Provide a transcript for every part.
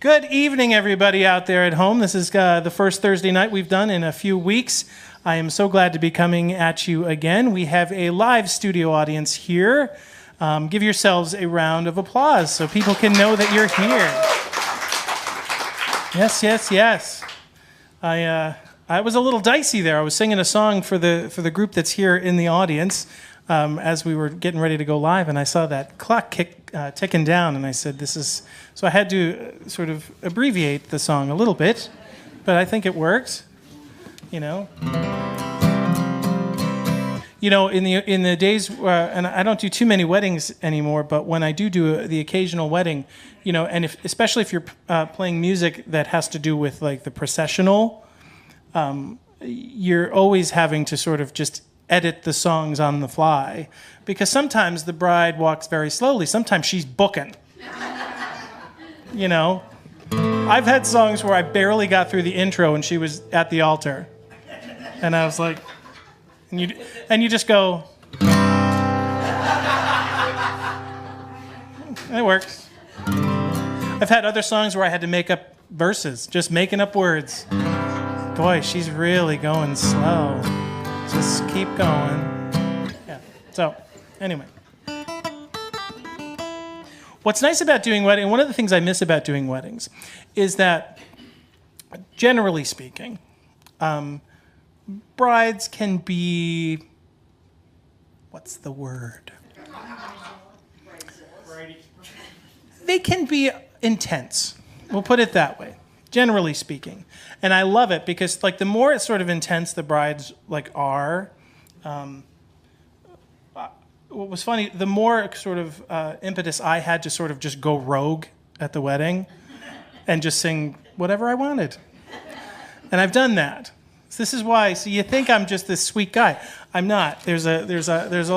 Good evening, everybody out there at home. This is the first Thursday night we've done in a few weeks. I am so glad to be coming at you again. We have a live studio audience here. Give yourselves a round of applause so people can know that you're here. Yes, yes, yes. I was a little dicey there. I was singing a song for the group that's here in the audience as we were getting ready to go live, and I saw that clock ticking down, and I said, "This is." So I had to sort of abbreviate the song a little bit, but I think it worked. You know, in the days, and I don't do too many weddings anymore, but when I do the occasional wedding, and especially if you're playing music that has to do with like the processional, you're always having to sort of just edit the songs on the fly, because sometimes the bride walks very slowly, sometimes she's booking. I've had songs where I barely got through the intro and she was at the altar. And I was like, and you just go, it works. I've had other songs where I had to make up verses, just making up words. Boy, she's really going slow. Just keep going. Yeah. So, anyway. What's nice about doing weddings, one of the things I miss about doing weddings, is that, generally speaking, brides can be, what's the word? They can be intense. We'll put it that way, generally speaking. And I love it because, like, the more sort of intense the brides are, what was funny, the more sort of impetus I had to sort of just go rogue at the wedding and just sing whatever I wanted. And I've done that. So this is why. So you think I'm just this sweet guy. I'm not. There's a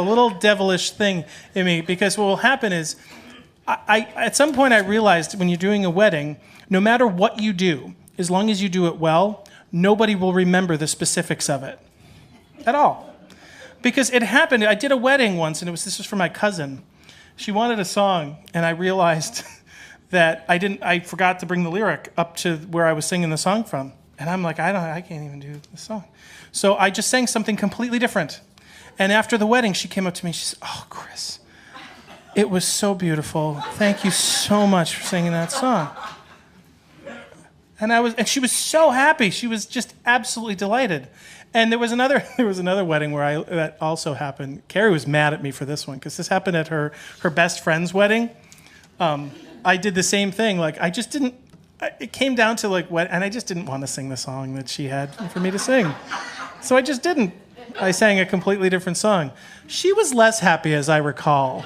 little devilish thing in me, because what will happen is I at some point I realized when you're doing a wedding, no matter what you do, as long as you do it well, nobody will remember the specifics of it at all. Because it happened, I did a wedding once, and this was for my cousin. She wanted a song, and I realized that I forgot to bring the lyric up to where I was singing the song from. And I'm like, I can't even do the song. So I just sang something completely different. And after the wedding, she came up to me, she said, "Oh, Chris, it was so beautiful. Thank you so much for singing that song." And she was so happy. She was just absolutely delighted. And there was another wedding where that also happened. Carrie was mad at me for this one because this happened at her best friend's wedding. I did the same thing. Like, I just didn't. It came down to and I just didn't want to sing the song that she had for me to sing, so I just didn't. I sang a completely different song. She was less happy, as I recall.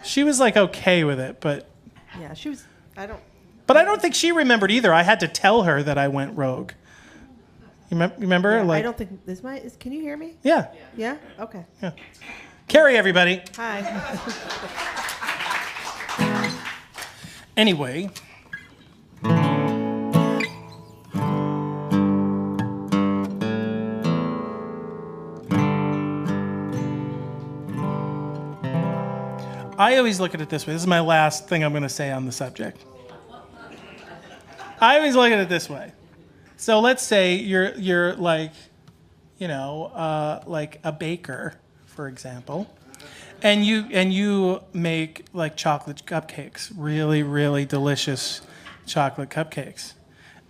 She was okay with it, but yeah, she was. But I don't think she remembered either. I had to tell her that I went rogue. You remember? Yeah, I don't think can you hear me? Yeah. Yeah? Okay. Yeah. Carrie, everybody. Hi. Anyway. I always look at it this way. This is my last thing I'm going to say on the subject. I always look at it this way. So let's say you're like a baker, for example, and you make chocolate cupcakes, really, really delicious chocolate cupcakes,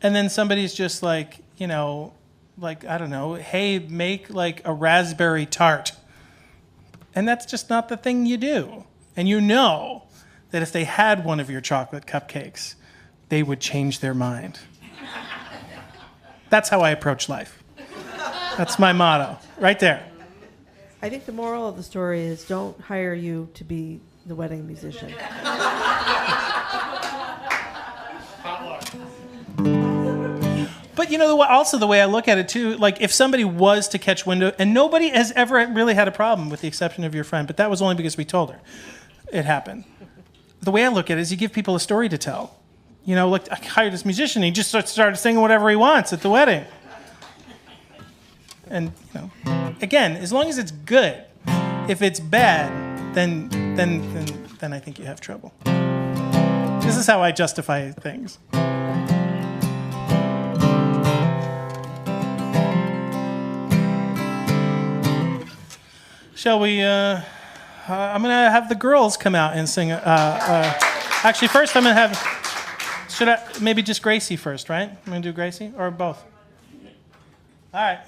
and then somebody's just I don't know, hey, make a raspberry tart, and that's just not the thing you do, and that if they had one of your chocolate cupcakes, they would change their mind. That's how I approach life. That's my motto, right there. I think the moral of the story is don't hire you to be the wedding musician. But also the way I look at it too, if somebody was to catch wind, and nobody has ever really had a problem with the exception of your friend, but that was only because we told her it happened. The way I look at it is you give people a story to tell. I hired this musician, he just started singing whatever he wants at the wedding. And, again, as long as it's good. If it's bad, then I think you have trouble. This is how I justify things. Shall we? I'm gonna have the girls come out and sing. Actually, first I'm gonna have. Should I maybe just Gracie first, right? I'm gonna do Gracie or both. All right,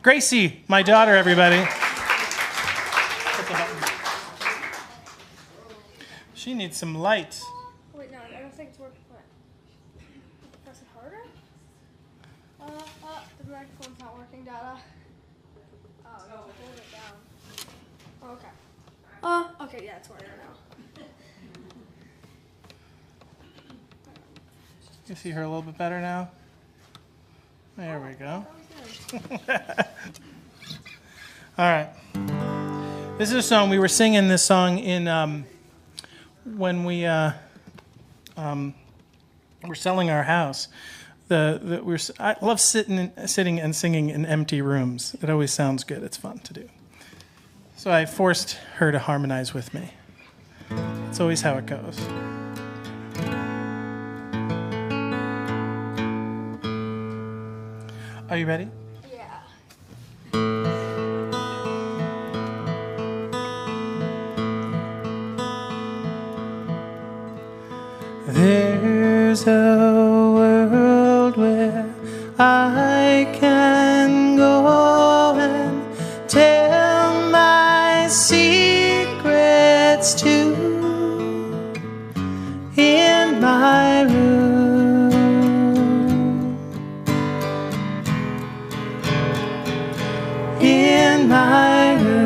Gracie, my daughter, everybody. She needs some light. Wait, no, I don't think it's working. What? Press it harder? The microphone's not working, Dada. Oh, no, hold it down. Okay. Okay, yeah, it's working now. You see her a little bit better now? There we go. All right. This is a song, we were singing this song in, when we were selling our house. I love sitting and singing in empty rooms. It always sounds good. It's fun to do. So I forced her to harmonize with me. It's always how it goes. Are you ready? Yeah. There's a world where I can go and tell my secrets to in my room. In my room.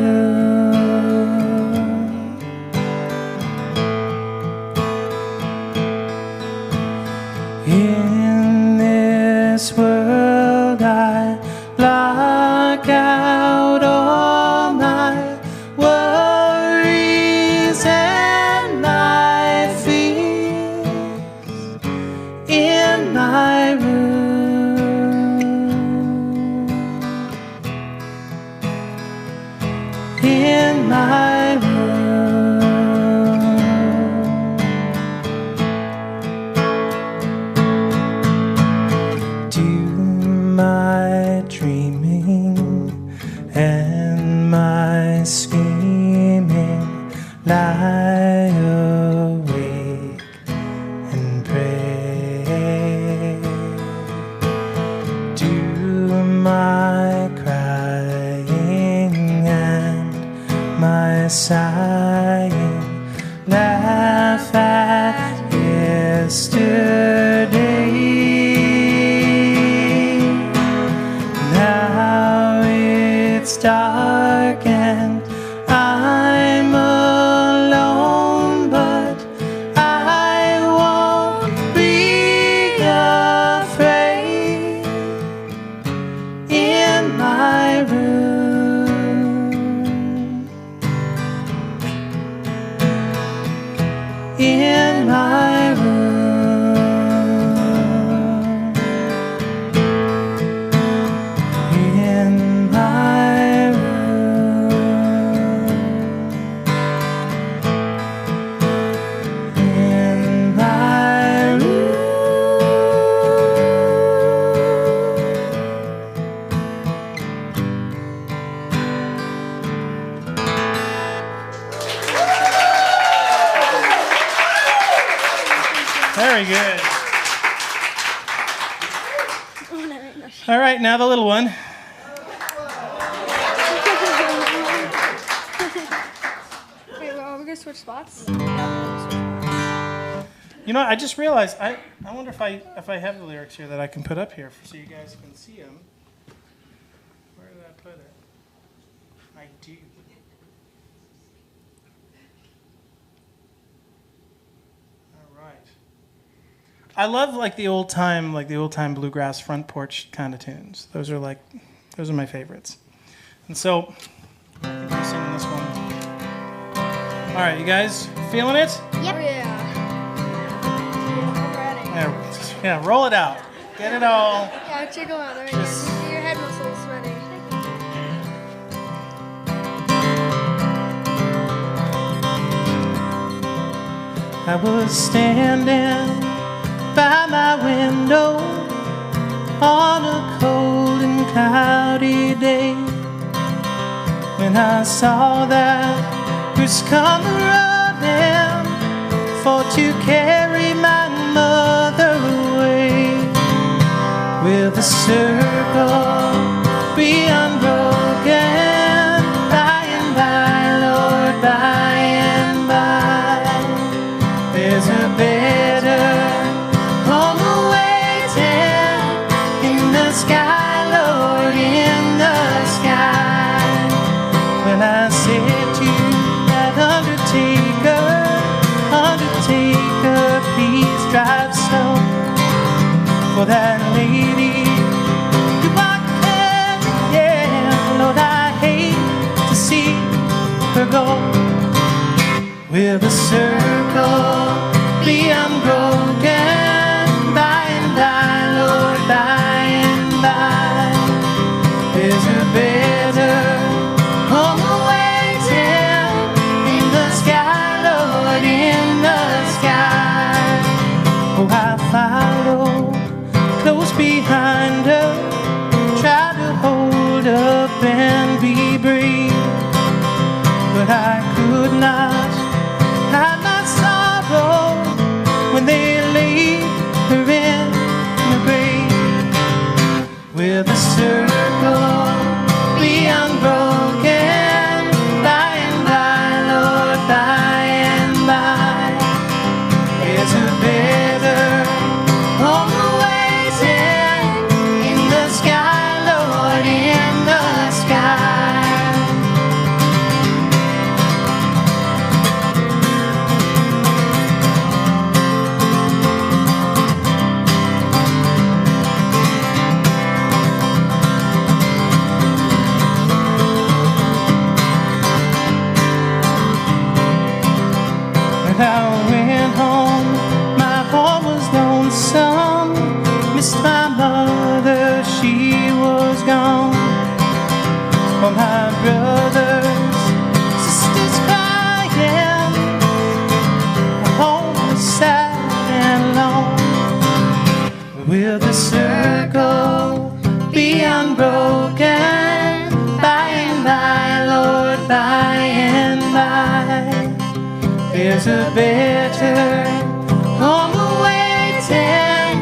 In this world I lock out all my worries and my fears in my room. In my room. Do my dreaming and my scheming lie awake and pray. Do my crying and my sighing laugh at yesterday. Now it's dark and I'm alone, but I won't be afraid in my room. In my room. In my room. In my room. Very good. All right, now the little one. Wait, well, are we gonna switch spots? You know, I just realized I wonder if I have the lyrics here that I can put up here so you guys can see them. Where did I put it? I do. All right. I love like the old time bluegrass front porch kind of tunes. Those are my favorites. And so I'm singing this one. All right, you guys feeling it? Yep. Oh, yeah. Yeah, roll it out. Get it all. Yeah, check them out. There you Just- go. Your head muscles ready. I was standing by my window on a cold and cloudy day when I saw that who's come running for to carry my mother away. Will the circle be unbroken by and by, Lord, by and by? There's a better home awaiting in the sky, Lord, in the sky. When I said to that undertaker, please drive slow for that lady who I carry, yeah, Lord, I hate to see her go. Will the circle be unbroken by and by, Lord, by and by? There's a better home awaiting in the sky, Lord, in the sky. Oh, I follow close behind her, try to hold up and be brave, but I could not hide my sorrow when they laid her in the grave. Will the circle be unbroken by and by, Lord, by and by? There's a better home awaiting in the sky, Lord, in the sky. When I went home, my home was lonesome. Missed my mother, she was gone. All my brothers, sisters crying. My home was sad and lone. Will the circle be unbroken by and by, Lord, by and by? There's a better home awaiting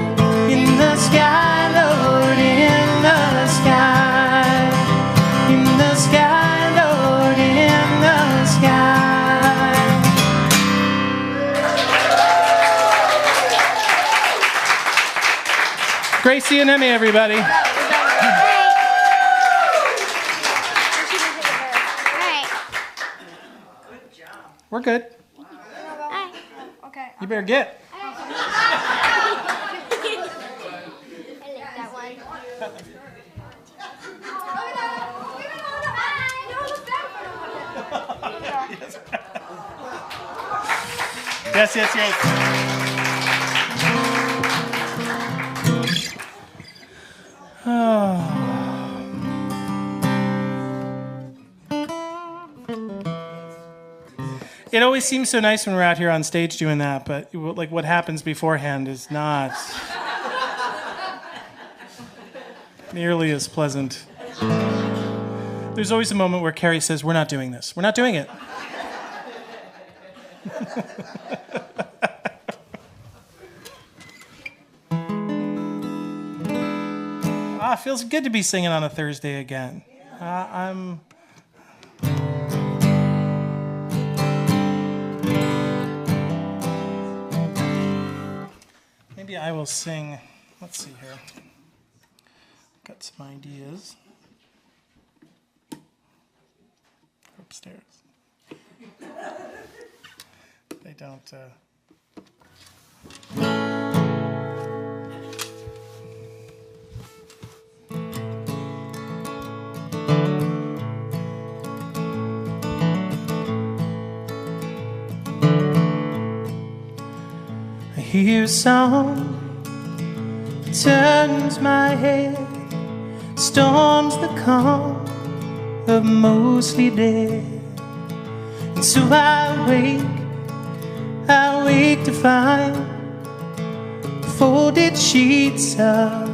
in the sky, Lord, in the sky, in the sky, Lord, in the sky. Gracie and Emmy, everybody. We're good. Okay. You better get. I like that one. Yes, yes, yes. Oh. It always seems so nice when we're out here on stage doing that, but like what happens beforehand is not nearly as pleasant. There's always a moment where Carrie says, "We're not doing this. We're not doing it." It feels good to be singing on a Thursday again. Maybe I will sing. Let's see here. Got some ideas. Upstairs. They don't. I hear a song that turns my head, storms the calm of mostly dead. And so I wake I wake to find folded sheets of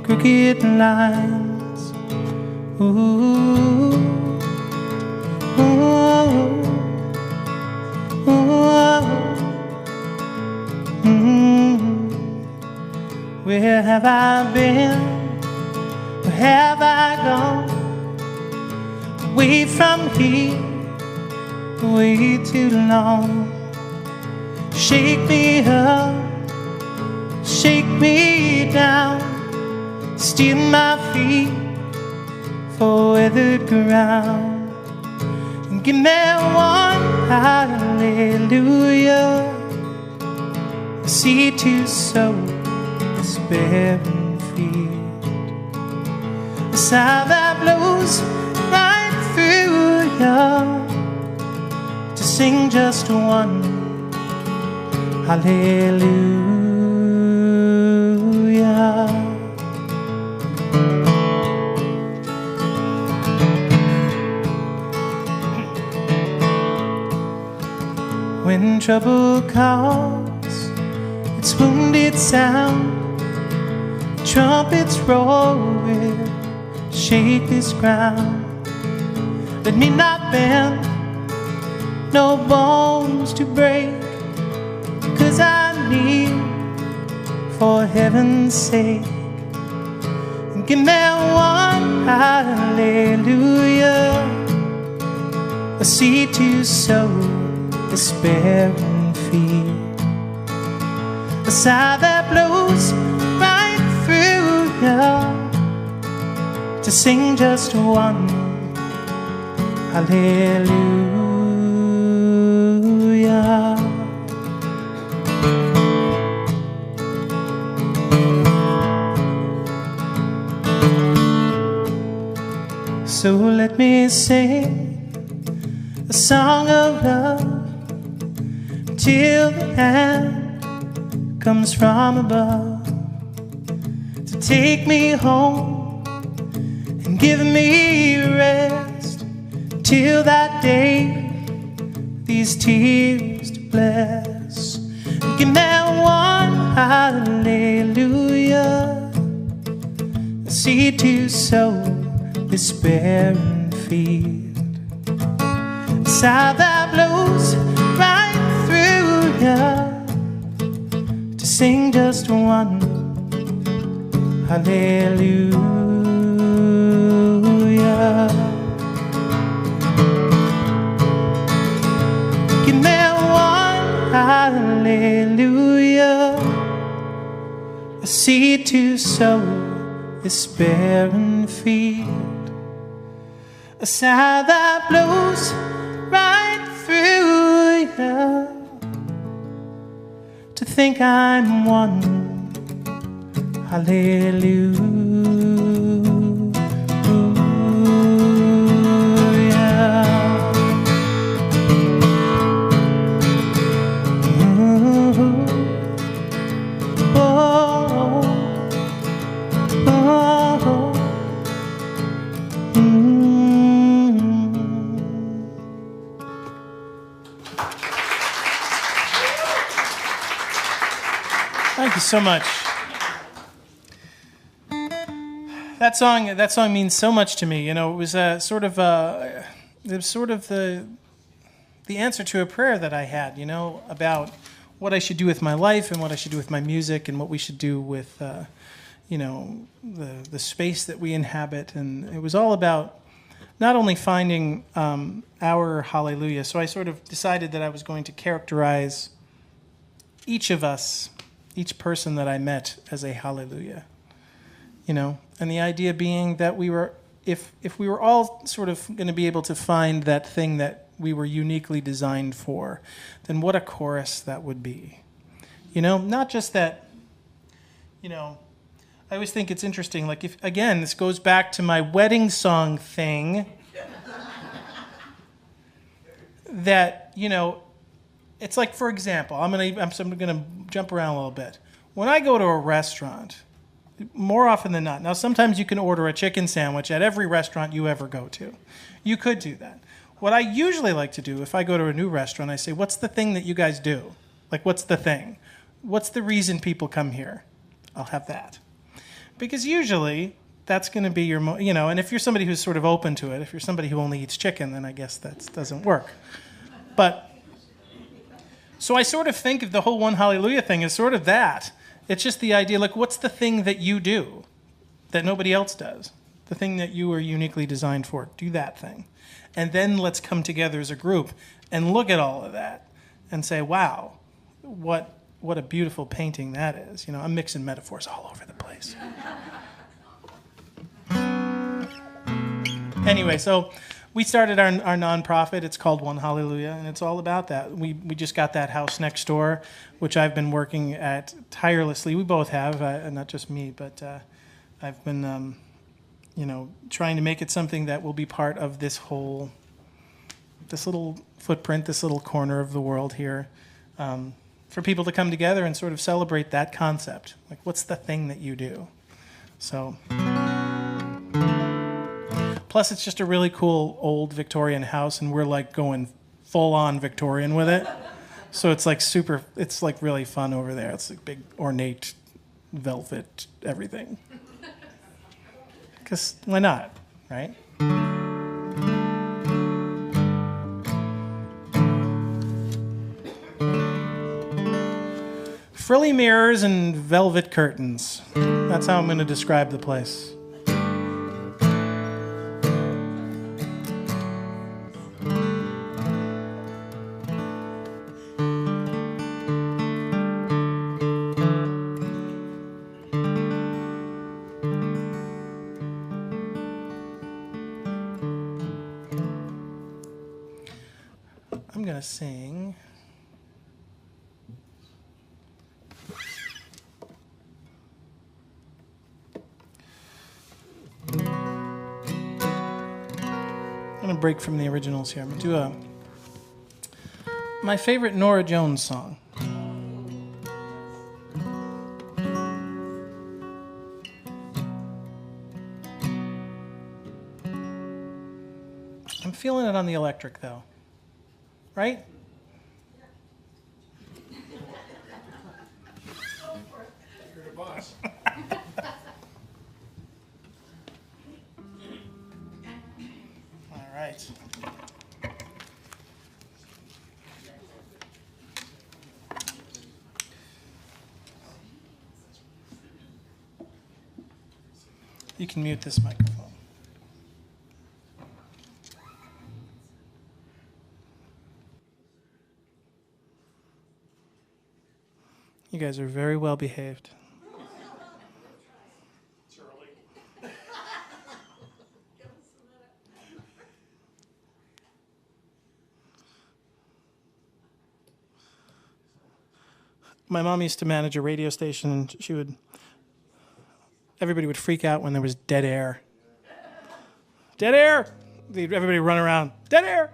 crooked lines. Ooh, ooh, ooh, Where have I been? Where have I gone? Away from here, way too long. Shake me up, shake me down, steer my feet for weathered ground, and give me one hallelujah, a seed to sow this barren field, a sigh that blows right through you, to sing just one hallelujah. When trouble calls, its wounded sound, trumpets roll will shake this ground. Let me not bend, no bones to break, 'cause I need, for heaven's sake, give me one hallelujah, a seed to sow this barren field, a sigh that blows right through you, to sing just one hallelujah. So let me sing a song of love till the hand comes from above, to take me home and give me rest till that day, these tears to bless. Give me one hallelujah, a seed to sow this barren field, a sigh that blows right through you, to sing just one hallelujah. Give me one hallelujah, a seed to sow this barren field, a sigh that blows right through you, to think I'm one hallelujah. Thank you so much. That song means so much to me. You know, it was sort of the answer to a prayer that I had. You know, about what I should do with my life and what I should do with my music and what we should do with, you know, the space that we inhabit. And it was all about not only finding our hallelujah. So I sort of decided that I was going to characterize each of us, each person that I met, as a hallelujah. You know, and the idea being that we were, if we were all sort of going to be able to find that thing that we were uniquely designed for, then what a chorus that would be. You know, not just that, you know, I always think it's interesting, like, if, again, this goes back to my wedding song thing, that, you know, it's like, for example, I'm gonna jump around a little bit. When I go to a restaurant, more often than not, now sometimes you can order a chicken sandwich at every restaurant you ever go to. You could do that. what I usually like to do if I go to a new restaurant, I say, what's the thing that you guys do? Like, what's the thing? What's the reason people come here? I'll have that. Because usually that's going to be your, and if you're somebody who's sort of open to it, if you're somebody who only eats chicken, then I guess that doesn't work. But, so I sort of think of the whole One Hallelujah thing as sort of that. It's just the idea, like, what's the thing that you do that nobody else does? The thing that you are uniquely designed for. Do that thing. And then let's come together as a group and look at all of that and say, wow, what a beautiful painting that is. I'm mixing metaphors all over the place. Anyway, so we started our nonprofit. It's called One Hallelujah, and it's all about that. We just got that house next door, which I've been working at tirelessly. We both have, not just me, but I've been, trying to make it something that will be part of this little footprint, this little corner of the world here, for people to come together and sort of celebrate that concept. Like, what's the thing that you do? So, plus it's just a really cool old Victorian house, and we're like going full-on Victorian with it. So it's like it's like really fun over there. It's like big ornate velvet everything. Because why not, right? Frilly mirrors and velvet curtains. That's how I'm going to describe the place. I'm going to sing. I'm going to break from the originals here. I'm going to do my favorite Norah Jones song. I'm feeling it on the electric, though. Right? You're the boss. All right. You can mute this microphone. You guys are very well behaved. It's early. My mom used to manage a radio station, and everybody would freak out when there was dead air. Dead air! Everybody would run around. Dead air!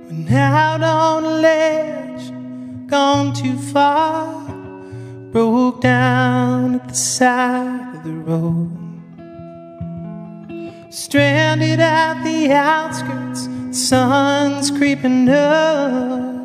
Went out on a ledge, gone too far, broke down at the side of the road. Stranded at the outskirts, sun's creeping up.